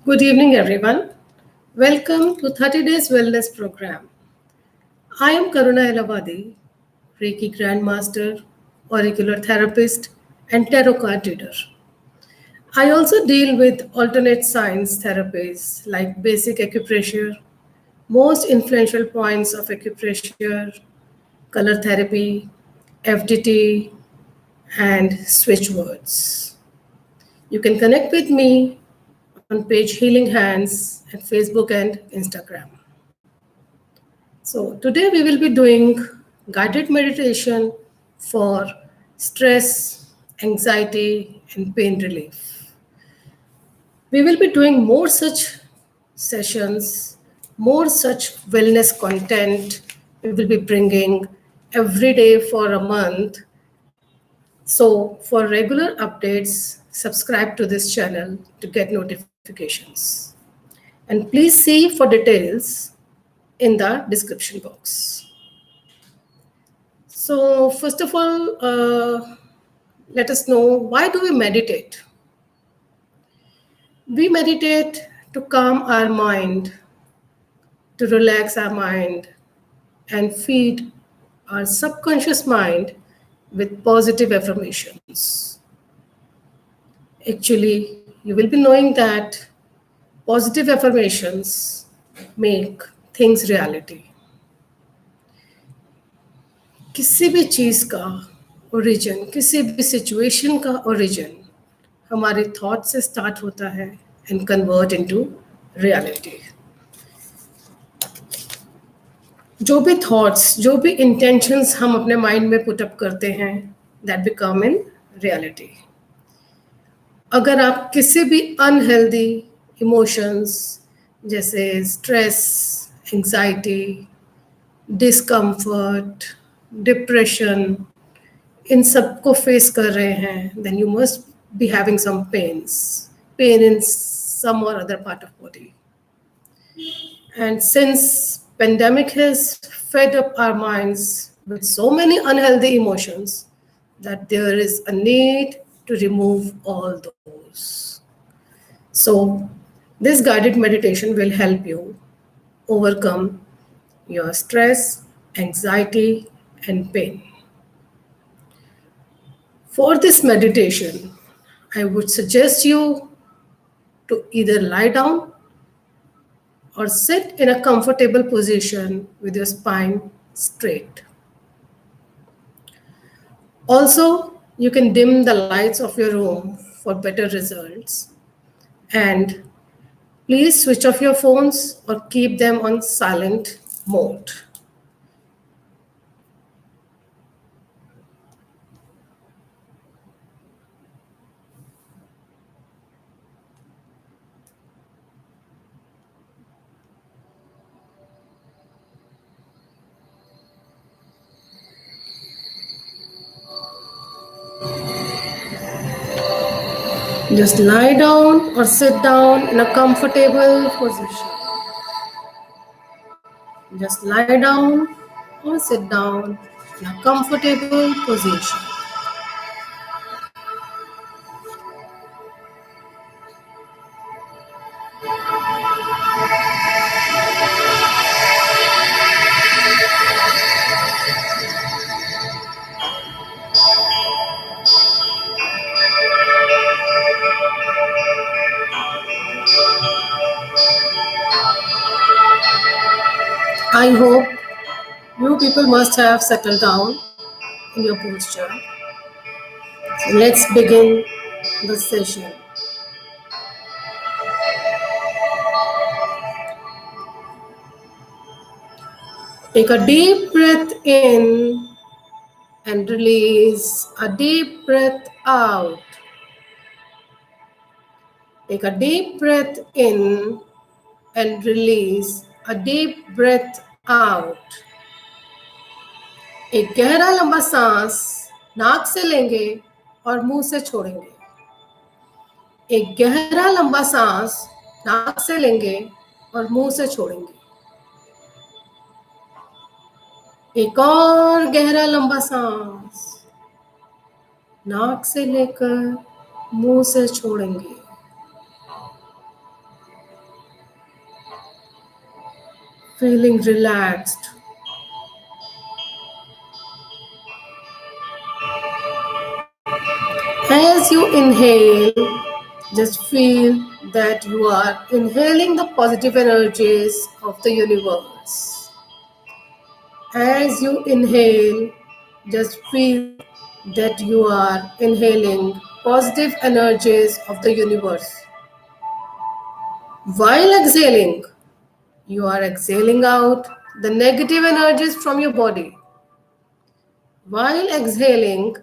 Good evening, everyone. Welcome to 30 Days Wellness Program. I am Karuna Elavadi, Reiki Grandmaster, Auricular Therapist, and Tarot Card Reader. I also deal with alternate science therapies like basic acupressure, most influential points of acupressure, color therapy, FDT, and switch words. You can connect with me on page Healing Hands at Facebook and Instagram. So today we will be doing guided meditation for stress, anxiety, and pain relief. We will be doing more such sessions, more such wellness content we will be bringing every day for a month. So for regular updates, subscribe to this channel to get notifications. And please see for details in the description box. So first of all, let us know, why do we meditate? We meditate to calm our mind, to relax our mind, and feed our subconscious mind with positive affirmations. Actually, you will be knowing that positive affirmations make things reality. किसी भी चीज़ का origin, किसी भी situation का origin हमारे thought से start होता है एंड कन्वर्ट इनटू रियलिटी. जो भी थॉट्स, जो भी इंटेंशंस हम अपने माइंड में पुट अप करते हैं, दैट बिकम इन रियलिटी. अगर आप किसी भी अनहेल्दी इमोशंस जैसे स्ट्रेस, एंजाइटी, डिस्कम्फर्ट, डिप्रेशन, इन सब को फेस कर रहे हैं, then you must be having some pain in some or other part of body. And since pandemic has fed up our minds with so many unhealthy emotions, that there is a need to remove all those. So this guided meditation will help you overcome your stress, anxiety, and pain. For this meditation, I would suggest you to either lie down or sit in a comfortable position with your spine straight. Also, you can dim the lights of your room for better results. And please switch off your phones or keep them on silent mode. Just lie down or sit down in a comfortable position. Just lie down or sit down in a comfortable position. I hope you people must have settled down in your posture. So let's begin the session. Take a deep breath in and release a deep breath out. Take a deep breath in and release a deep breath out. एक गहरा लंबा सांस नाक से लेंगे और मुंह से छोड़ेंगे. एक गहरा लंबा सांस नाक से लेंगे और मुंह से छोड़ेंगे. एक और गहरा लंबा सांस नाक से लेकर मुंह से छोड़ेंगे. Feeling relaxed. As you inhale, just feel that you are inhaling the positive energies of the universe. As you inhale, just feel that you are inhaling positive energies of the universe. While exhaling, you are exhaling out the negative energies from your body. While exhaling,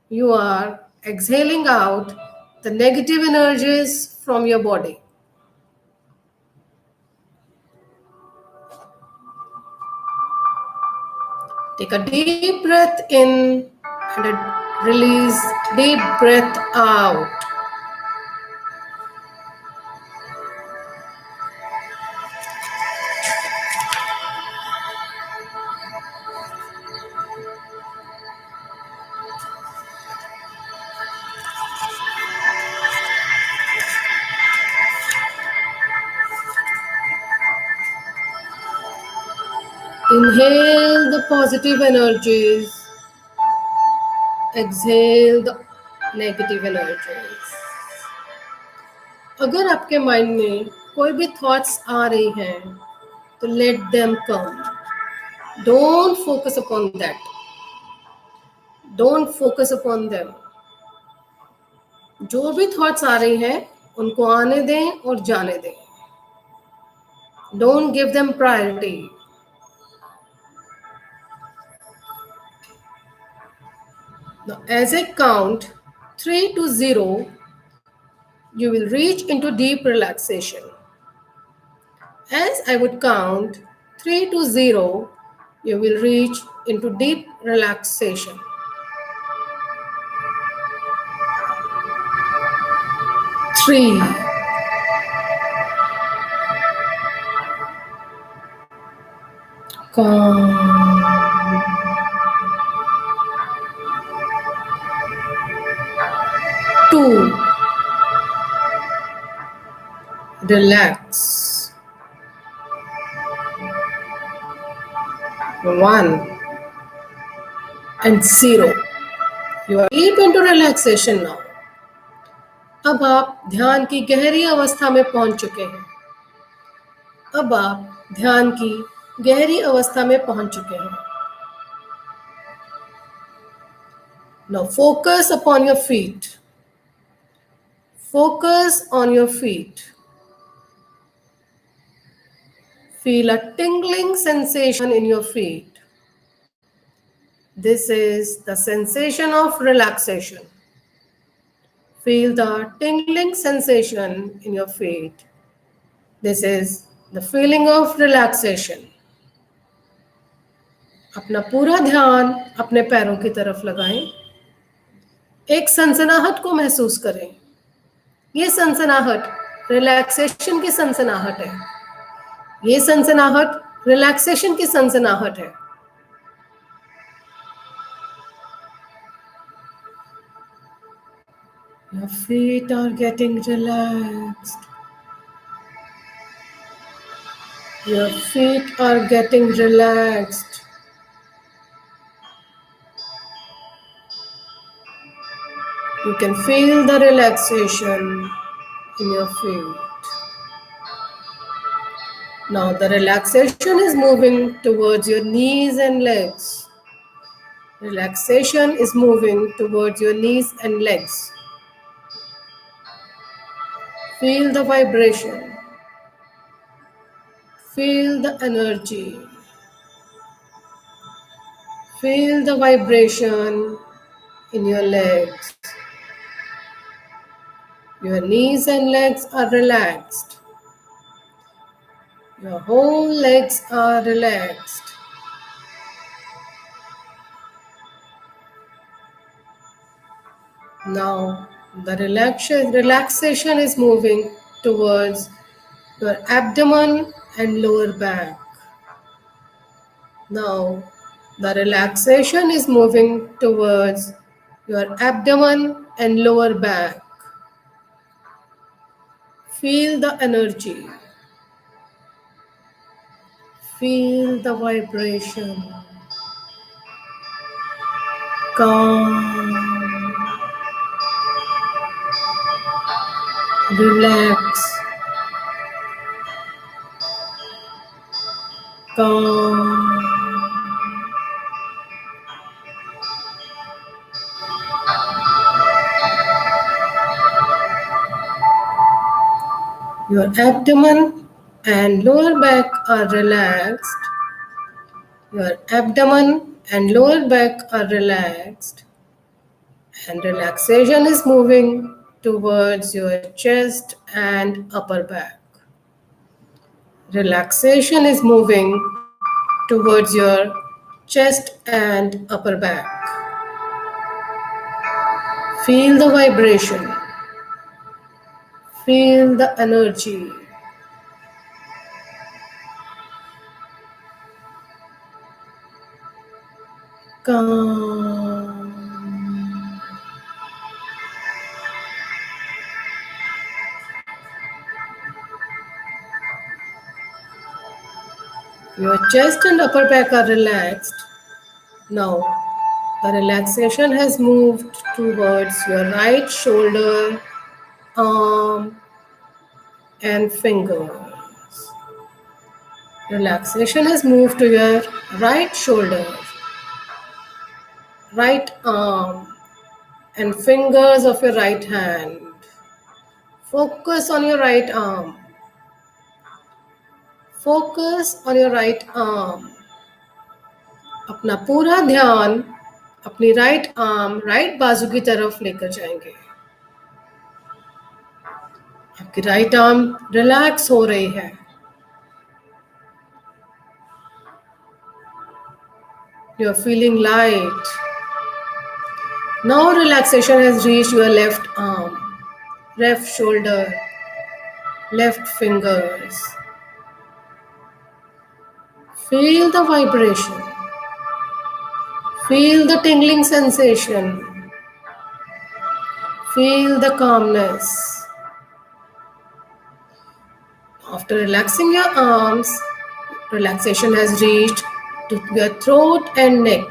you are exhaling out the negative energies from your body. Take a deep breath in and release deep breath out. Inhale the positive energies. Exhale the negative energies. अगर आपके mind में कोई भी thoughts आ रही हैं तो let them come. Don't focus upon that. Don't focus upon them. जो भी थॉट्स आ रही हैं उनको आने दें और जाने दें. Don't give them priority. Now, as I count 3 to 0, you will reach into deep relaxation. As I would count 3 to 0, you will reach into deep relaxation. 3. Calm. 2. Relax. 1 and 0. You are deep into relaxation now. अब आप ध्यान की गहरी अवस्था में पहुंच चुके हैं. अब आप ध्यान की गहरी अवस्था में पहुंच चुके हैं. Now focus upon your feet. Focus on your feet. Feel a tingling sensation in your feet. This is the sensation of relaxation. Feel the tingling sensation in your feet. This is the feeling of relaxation. अपना पूरा ध्यान अपने पैरों की तरफ लगाएं. एक सनसनाहट को महसूस करें. ये सनसनाहट रिलैक्सेशन की सनसनाहट है। ये सनसनाहट रिलैक्सेशन की सनसनाहट है। Your feet are getting relaxed. Your feet are getting relaxed. You can feel the relaxation in your feet. Now the relaxation is moving towards your knees and legs. Relaxation is moving towards your knees and legs. Feel the vibration. Feel the energy. Feel the vibration in your legs. Your knees and legs are relaxed. Your whole legs are relaxed. Now the relaxation is moving towards your abdomen and lower back. Now the relaxation is moving towards your abdomen and lower back. Feel the energy. Feel the vibration. Calm. Relax. Calm. Your abdomen and lower back are relaxed. Your abdomen and lower back are relaxed. And relaxation is moving towards your chest and upper back. Relaxation is moving towards your chest and upper back. Feel the vibration. Feel the energy. Calm. Your chest and upper back are relaxed. Now, the relaxation has moved towards your right shoulder, arm, and fingers. Relaxation has moved to your right shoulder, right arm, and fingers of your right hand. Focus on your right arm. Focus on your right arm. अपना पूरा ध्यान अपनी right arm right बाजू की तरफ लेकर जाएंगे। आपकी राइट आर्म रिलैक्स हो रही है। You are feeling light. Now relaxation has reached your left arm, left shoulder, left fingers. Feel the vibration. Feel the tingling sensation. Feel the calmness. After relaxing your arms, relaxation has reached to your throat and neck.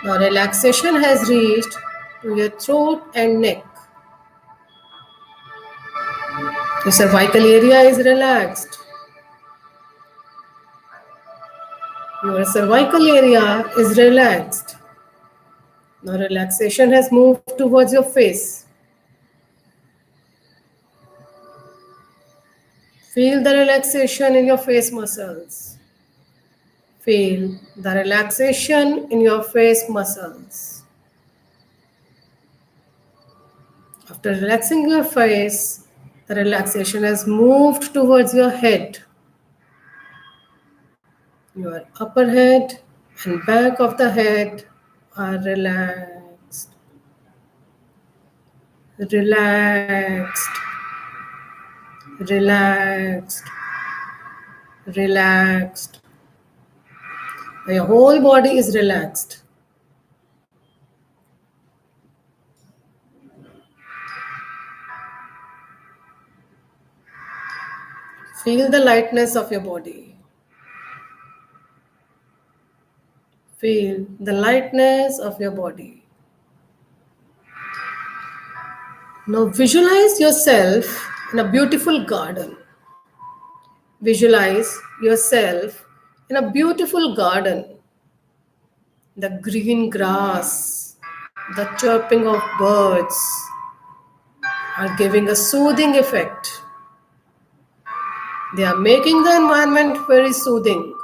Now relaxation has reached to your throat and neck. The cervical area is relaxed. Your cervical area is relaxed. Now relaxation has moved towards your face. Feel the relaxation in your face muscles. Feel the relaxation in your face muscles. After relaxing your face, the relaxation has moved towards your head. Your upper head and back of the head are relaxed. relaxed, relaxed, relaxed. Your whole body is relaxed. Feel the lightness of your body. Feel the lightness of your body. Now visualize yourself in a beautiful garden. Visualize yourself in a beautiful garden. The green grass, the chirping of birds are giving a soothing effect. They are making the environment very soothing.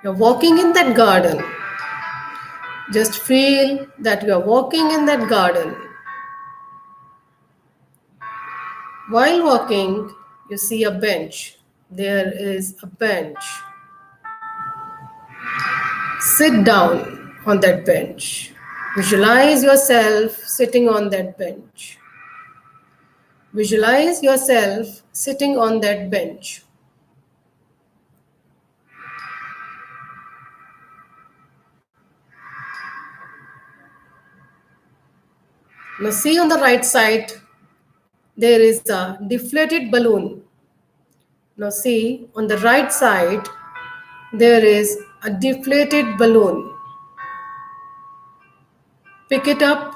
You're walking in that garden. Just feel that you are walking in that garden. While walking, you see a bench. There is a bench. Sit down on that bench. Visualize yourself sitting on that bench. Visualize yourself sitting on that bench. Now see on the right side, there is a deflated balloon. Now see on the right side, there is a deflated balloon. Pick it up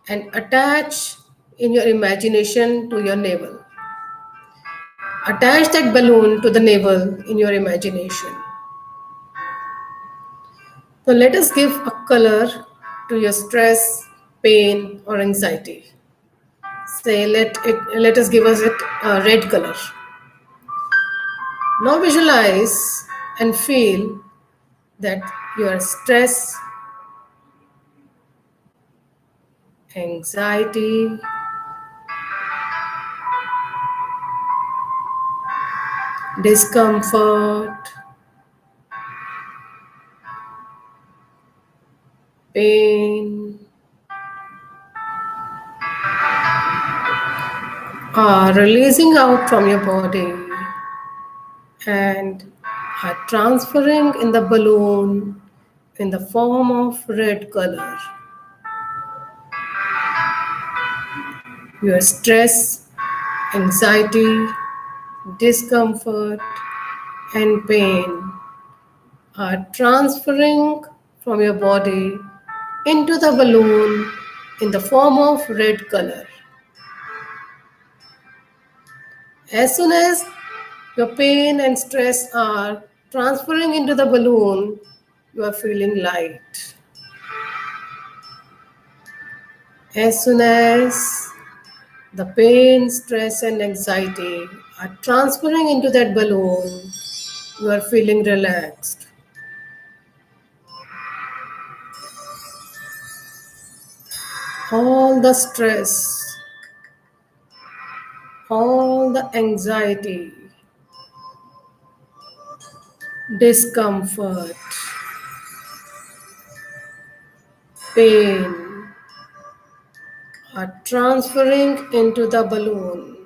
and attach in your imagination to your navel. Attach that balloon to the navel in your imagination. So let us give a color to your stress, pain, or anxiety. Say let us give us it a red color. Now visualize and feel that your stress, anxiety, discomfort, pain are releasing out from your body and are transferring in the balloon in the form of red color. Your stress, anxiety, discomfort, and pain are transferring from your body into the balloon in the form of red color. As soon as your pain and stress are transferring into the balloon, you are feeling light. As soon as the pain, stress, and anxiety are transferring into that balloon, you are feeling relaxed. All the stress, all the anxiety, discomfort, pain are transferring into the balloon.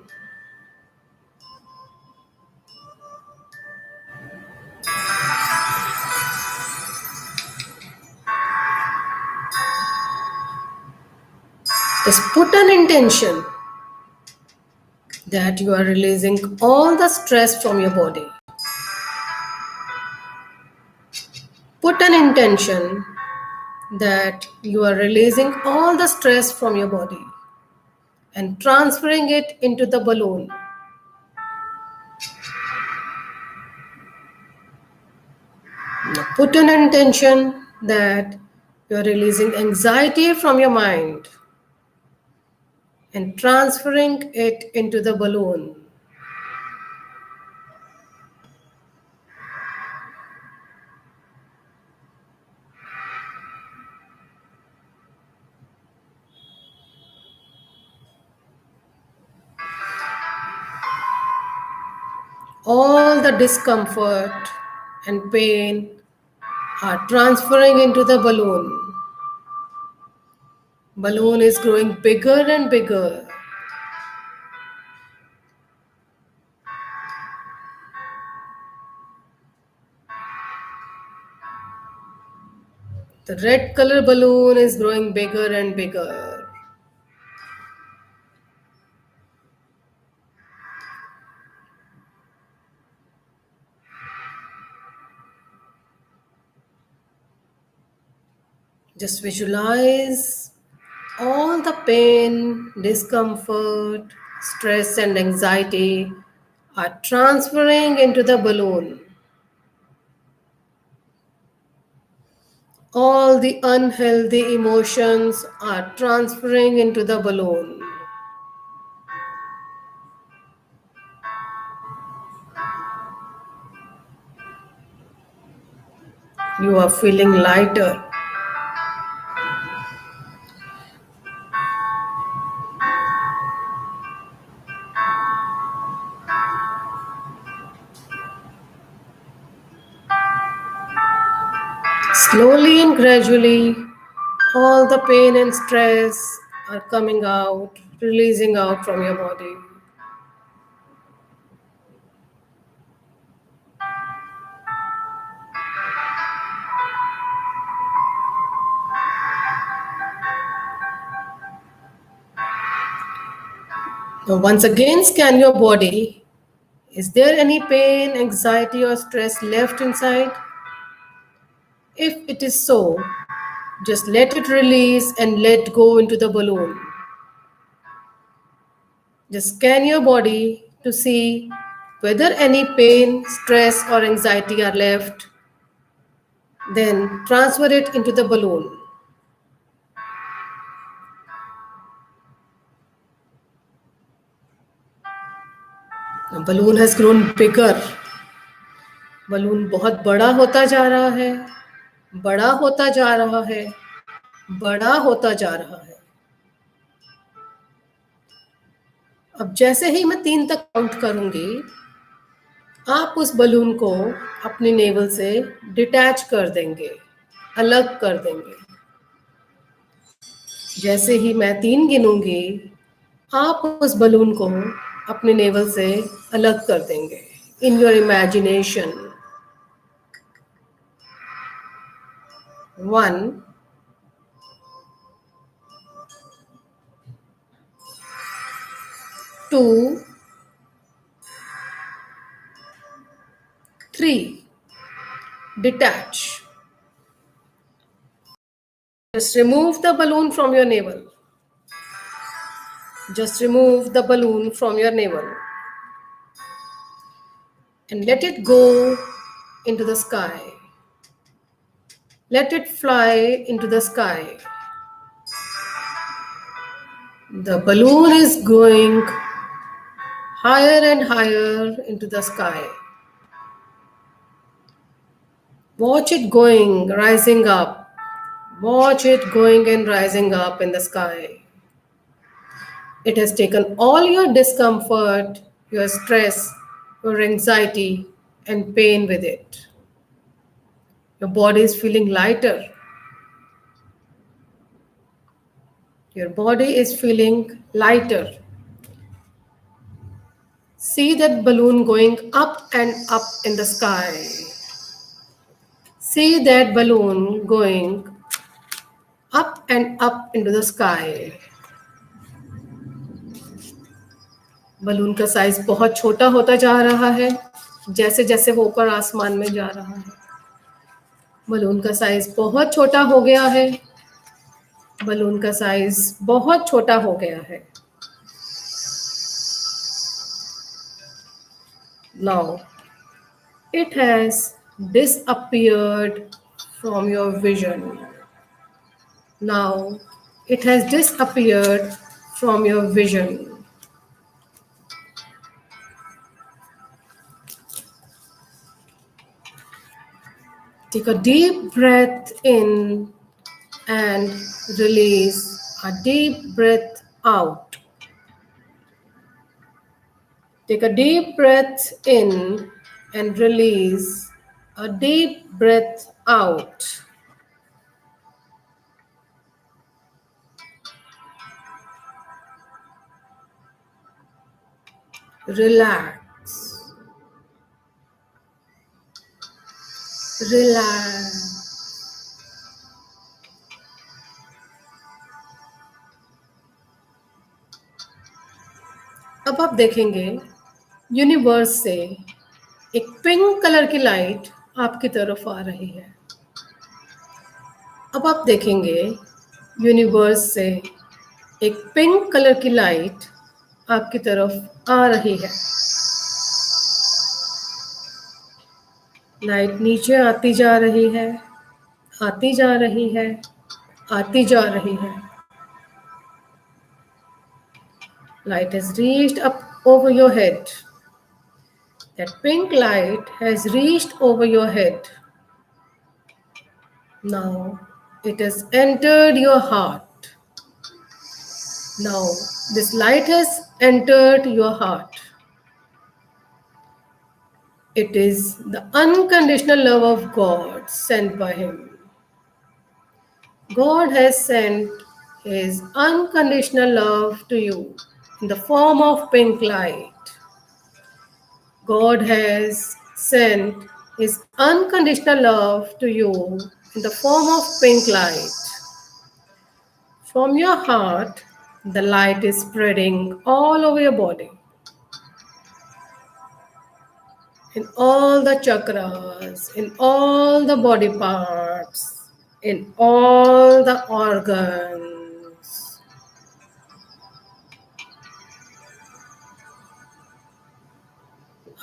Just put an intention that you are releasing all the stress from your body. Put an intention that you are releasing all the stress from your body and transferring it into the balloon. Now put an intention that you are releasing anxiety from your mind and transferring it into the balloon. All the discomfort and pain are transferring into the balloon. Balloon is growing bigger and bigger. The red color balloon is growing bigger and bigger. Just visualize all the pain, discomfort, stress, and anxiety are transferring into the balloon. All the unhealthy emotions are transferring into the balloon. You are feeling lighter. Slowly and gradually, all the pain and stress are coming out, releasing out from your body. Now, once again, scan your body. Is there any pain, anxiety, or stress left inside? If it is so, just let it release and let go into the balloon. Just scan your body to see whether any pain, stress, or anxiety are left. Then transfer it into the balloon. The balloon has grown bigger. Balloon बहुत बड़ा होता जा रहा है, बड़ा होता जा रहा है, बड़ा होता जा रहा है. अब जैसे ही मैं 3 तक काउंट करूंगी, आप उस बलून को अपनी नेवल से डिटैच कर देंगे, अलग कर देंगे. जैसे ही मैं 3 गिनूंगी, आप उस बलून को अपने नेवल से अलग कर देंगे in your imagination. 1, 2, 3. Detach. Just remove the balloon from your navel. Just remove the balloon from your navel and let it go into the sky. Let it fly into the sky. The balloon is going higher and higher into the sky. Watch it going, rising up. Watch it going and rising up in the sky. It has taken all your discomfort, your stress, your anxiety, and pain with it. Your body is feeling lighter. Your body is feeling lighter. See that balloon going up and up in the sky. See that balloon going up and up into the sky. Balloon का size बहुत छोटा होता जा रहा है जैसे जैसे वो ऊपर आसमान में जा रहा है. बलून का साइज बहुत छोटा हो गया है. बलून का साइज बहुत छोटा हो गया है. Now it has disappeared from your vision. Now it has disappeared from your vision. Take a deep breath in and release a deep breath out. Take a deep breath in and release a deep breath out. relax, relax. अब आप देखेंगे universe से एक pink colour की light आपकी तरफ आ रही है। अब आप देखेंगे यूनिवर्स से एक पिंक कलर की लाइट आपकी तरफ आ रही है। लाइट नीचे आती जा रही है, आती जा रही है, आती जा रही है। Light has reached up over your head. That pink light has reached over your head. Now it has entered your heart. Now this light has entered your heart. It is the unconditional love of God sent by Him. God has sent His unconditional love to you in the form of pink light. God has sent His unconditional love to you in the form of pink light. From your heart, the light is spreading all over your body, in all the chakras, in all the body parts, in all the organs.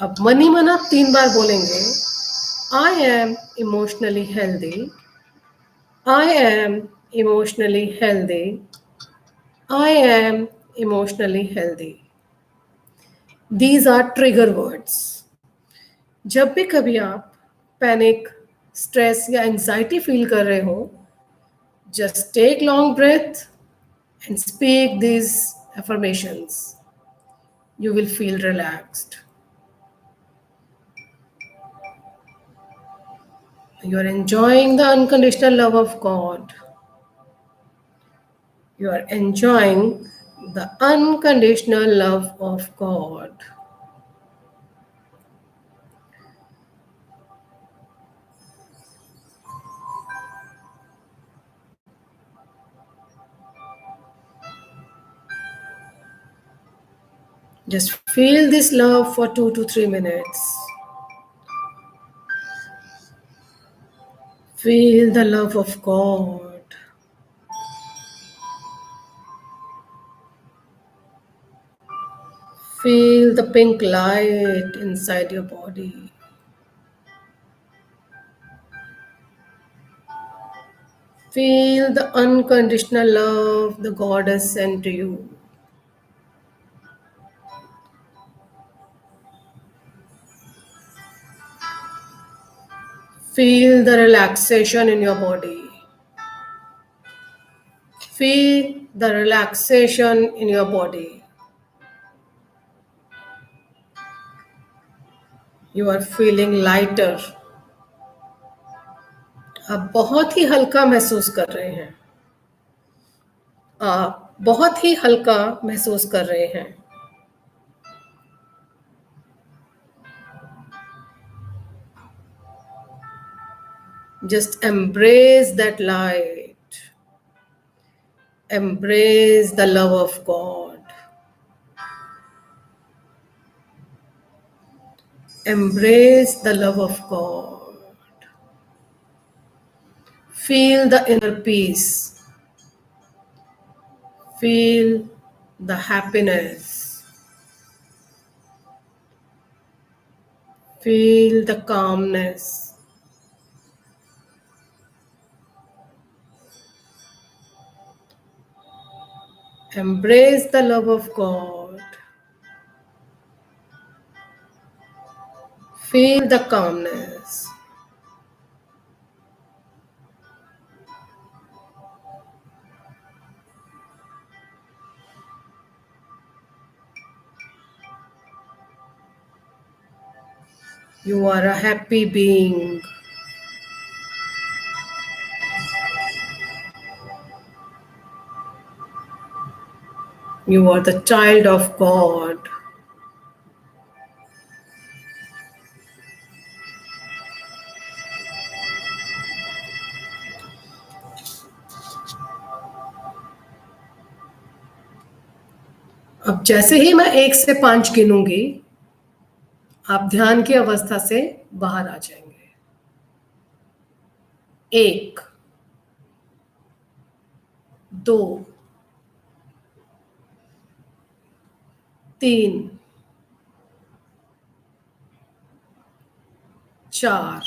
अब मन ही मन आप 3 बार बोलेंगे, I am emotionally healthy. I am emotionally healthy. I am emotionally healthy. These are trigger words. जब भी कभी आप panic, stress या एंजाइटी फील कर रहे हो, just take long breath and speak these affirmations. You will feel relaxed. You are enjoying the unconditional love of God. You are enjoying the unconditional love of God. Just feel this love for 2 to 3 minutes. Feel the love of God. Feel the pink light inside your body. Feel the unconditional love the God has sent to you. Feel the relaxation in your body. Feel the relaxation in your body. You are feeling lighter. आप बहुत ही हल्का महसूस कर रहे हैं. आप बहुत ही हल्का महसूस कर रहे हैं. Just embrace that light. Embrace the love of God. Embrace the love of God. Feel the inner peace. Feel the happiness. Feel the calmness. Embrace the love of God. Feel the calmness. You are a happy being. You are the child of God. अब जैसे ही मैं 1 से 5 गिनूंगी, आप ध्यान की अवस्था से बाहर आ जाएंगे। 1, 2, 3, 4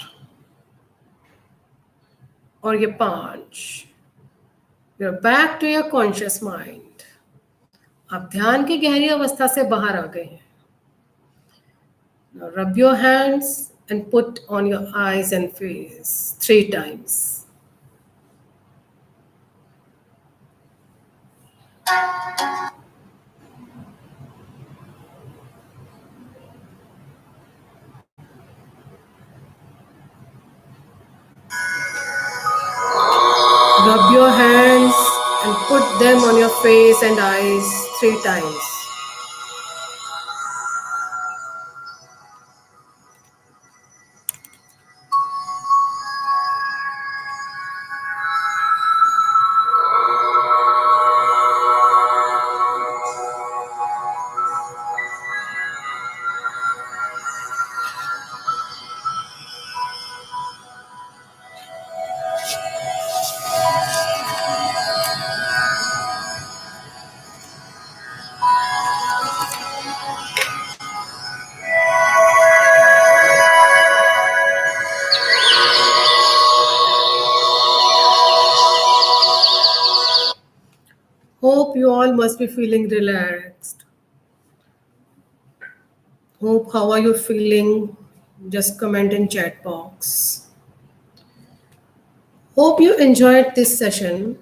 और ये 5। You're back to your conscious mind. आप ध्यान की गहरी अवस्था से बाहर आ गए हैं। Now rub your hands and put on your eyes and face 3 times. Rub your hands and put them on your face and eyes 3 times. Hope you all must be feeling relaxed. Hope, how are you feeling? Just comment in chat box. Hope you enjoyed this session.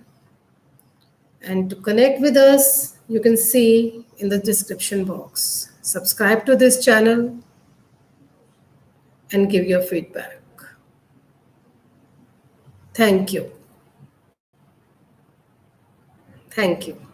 And to connect with us, you can see in the description box. Subscribe to this channel and give your feedback. Thank you. Thank you.